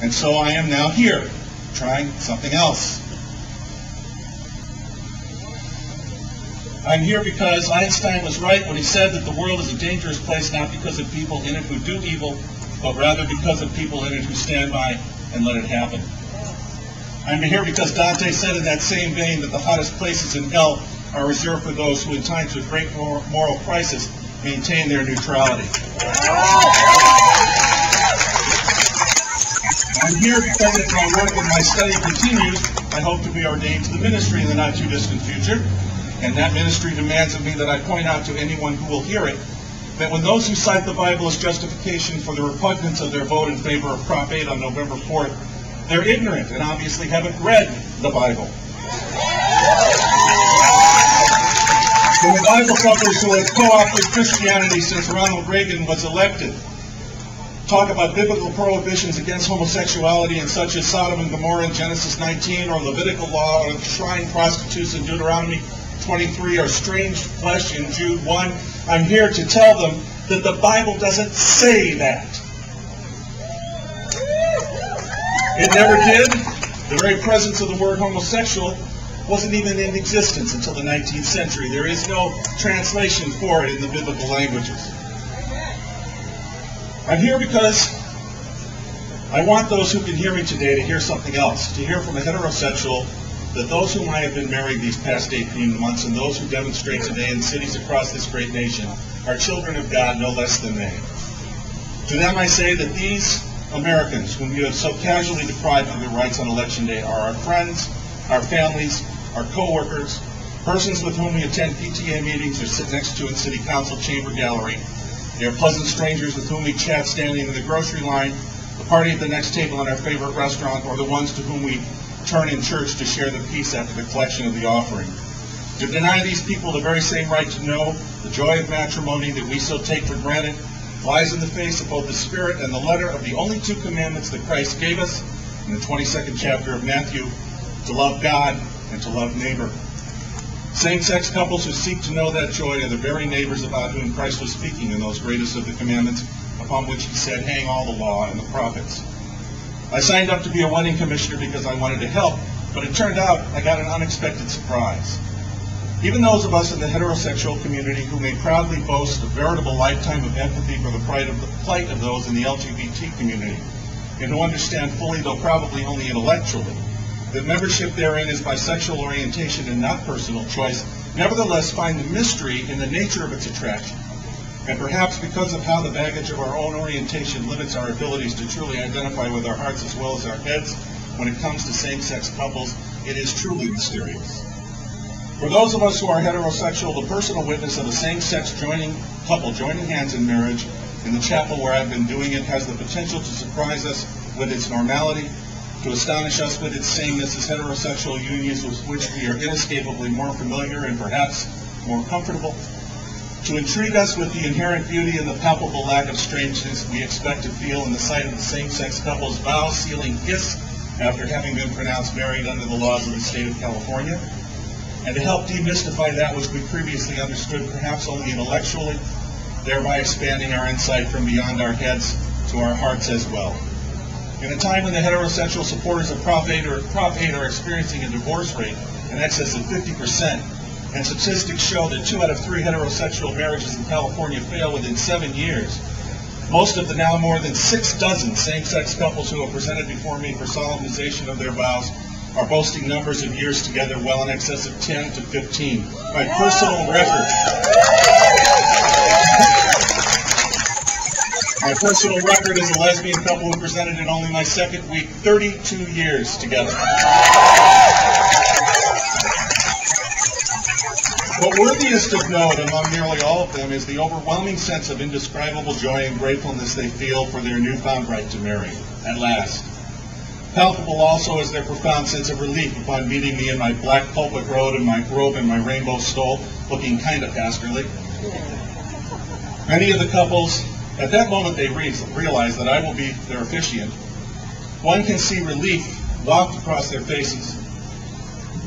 And so I am now here, trying something else. I'm here because Einstein was right when he said that the world is a dangerous place not because of people in it who do evil, but rather because of people in it who stand by and let it happen. I'm here because Dante said in that same vein that the hottest places in hell are reserved for those who in times of great moral crisis maintain their neutrality. I'm here because if my work and my study continues, I hope to be ordained to the ministry in the not too distant future. And that ministry demands of me that I point out to anyone who will hear it that when those who cite the Bible as justification for the repugnance of their vote in favor of Prop 8 on November 4th, they're ignorant and obviously haven't read the Bible. When the Bible thumpers who have co-opted Christianity since Ronald Reagan was elected talk about biblical prohibitions against homosexuality in such as Sodom and Gomorrah in Genesis 19 or Levitical law or the shrine prostitutes in Deuteronomy 23 or strange flesh in Jude 1, I'm here to tell them that the Bible doesn't say that. It never did. The very presence of the word homosexual wasn't even in existence until the 19th century. There is no translation for it in the biblical languages. I'm here because I want those who can hear me today to hear something else, to hear from a heterosexual that those whom I have been married these past 18 months and those who demonstrate today in cities across this great nation are children of God no less than they. To them I say that these Americans whom you have so casually deprived of their rights on Election Day are our friends, our families, our co-workers, persons with whom we attend PTA meetings or sit next to in City Council chamber gallery. They are pleasant strangers with whom we chat standing in the grocery line, the party at the next table in our favorite restaurant, or the ones to whom we turn in church to share the peace after the collection of the offering. To deny these people the very same right to know the joy of matrimony that we so take for granted lies in the face of both the spirit and the letter of the only two commandments that Christ gave us in the 22nd chapter of Matthew, to love God and to love neighbor. Same-sex couples who seek to know that joy are the very neighbors about whom Christ was speaking in those greatest of the commandments, upon which he said, hang all the law and the prophets. I signed up to be a wedding commissioner because I wanted to help, but it turned out I got an unexpected surprise. Even those of us in the heterosexual community who may proudly boast a veritable lifetime of empathy for the plight of those in the LGBT community, and who understand fully, though probably only intellectually, that membership therein is by sexual orientation and not personal choice, nevertheless find the mystery in the nature of its attraction. And perhaps because of how the baggage of our own orientation limits our abilities to truly identify with our hearts as well as our heads when it comes to same-sex couples, it is truly mysterious. For those of us who are heterosexual, the personal witness of a same-sex couple joining hands in marriage in the chapel where I've been doing it has the potential to surprise us with its normality, to astonish us with its sameness as heterosexual unions with which we are inescapably more familiar and perhaps more comfortable, to intrigue us with the inherent beauty and the palpable lack of strangeness we expect to feel in the sight of the same-sex couple's vow-sealing kiss after having been pronounced married under the laws of the state of California, and to help demystify that which we previously understood perhaps only intellectually, thereby expanding our insight from beyond our heads to our hearts as well. In a time when the heterosexual supporters of Prop 8 are experiencing a divorce rate in excess of 50%, and statistics show that 2 out of 3 heterosexual marriages in California fail within 7 years, most of the now more than 6 dozen same-sex couples who have presented before me for solemnization of their vows are boasting numbers of years together well in excess of 10 to 15. My personal record as a lesbian couple who presented in only my second week, 32 years together. But worthiest of note among nearly all of them is the overwhelming sense of indescribable joy and gratefulness they feel for their newfound right to marry, at last. Palpable also is their profound sense of relief upon meeting me in my black pulpit robe and my rainbow stole, looking kind of pastorly. Many of the couples, at that moment they realize that I will be their officiant. One can see relief walked across their faces.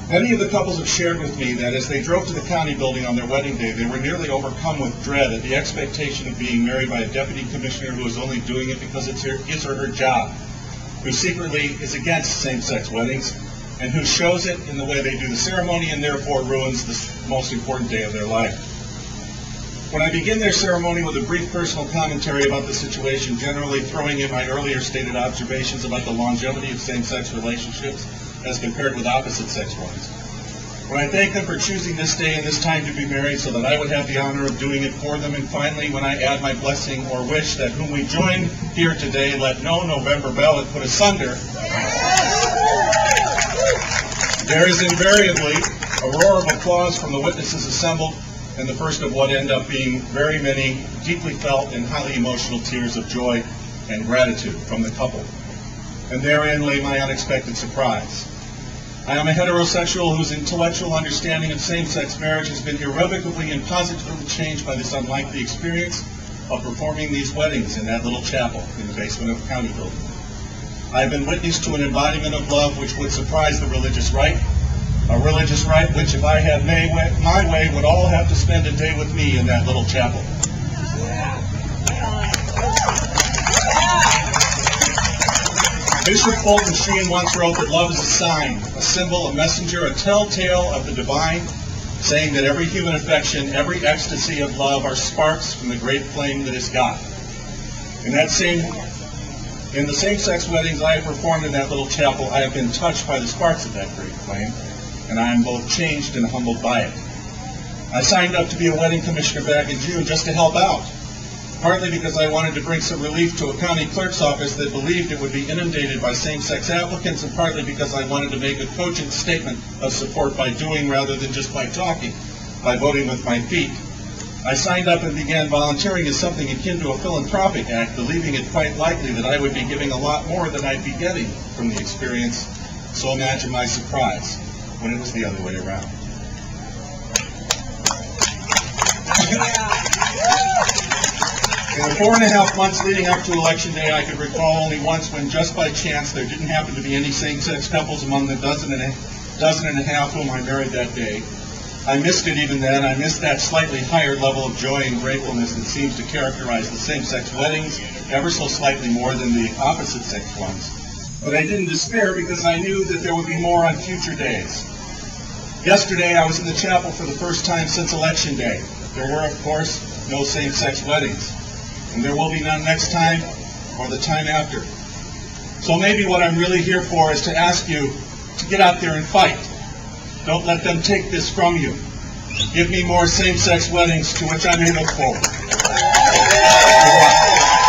Many of the couples have shared with me that as they drove to the county building on their wedding day, they were nearly overcome with dread at the expectation of being married by a deputy commissioner who is only doing it because it's his or her job. who secretly is against same-sex weddings, and who shows it in the way they do the ceremony and therefore ruins the most important day of their life. When I begin their ceremony with a brief personal commentary about the situation, generally throwing in my earlier stated observations about the longevity of same-sex relationships as compared with opposite-sex ones. When I thank them for choosing this day and this time to be married so that I would have the honor of doing it for them, and finally when I add my blessing or wish that whom we join here today let no November ballot put asunder, there is invariably a roar of applause from the witnesses assembled, and the first of what end up being very many deeply felt and highly emotional tears of joy and gratitude from the couple. And therein lay my unexpected surprise. I am a heterosexual whose intellectual understanding of same-sex marriage has been irrevocably and positively changed by this unlikely experience of performing these weddings in that little chapel in the basement of the county building. I have been witness to an embodiment of love which would surprise the religious right, a religious right which, if I had my way, would all have to spend a day with me in that little chapel. Bishop Fulton Sheen once wrote that love is a sign, a symbol, a messenger, a telltale of the divine, saying that every human affection, every ecstasy of love are sparks from the great flame that is God. In the same-sex weddings I have performed in that little chapel, I have been touched by the sparks of that great flame, and I am both changed and humbled by it. I signed up to be a wedding commissioner back in June just to help out, partly because I wanted to bring some relief to a county clerk's office that believed it would be inundated by same-sex applicants, and partly because I wanted to make a cogent statement of support by doing rather than just by talking, by voting with my feet. I signed up and began volunteering as something akin to a philanthropic act, believing it quite likely that I would be giving a lot more than I'd be getting from the experience. So imagine my surprise when it was the other way around. In the 4.5 months leading up to Election Day, I could recall only once when, just by chance, there didn't happen to be any same-sex couples among the dozen and a half whom I married that day. I missed it even then. I missed that slightly higher level of joy and gratefulness that seems to characterize the same-sex weddings ever so slightly more than the opposite-sex ones. But I didn't despair because I knew that there would be more on future days. Yesterday, I was in the chapel for the first time since Election Day. There were, of course, no same-sex weddings. And there will be none next time or the time after. So maybe what I'm really here for is to ask you to get out there and fight. Don't let them take this from you. Give me more same-sex weddings to which I may look forward. Good luck.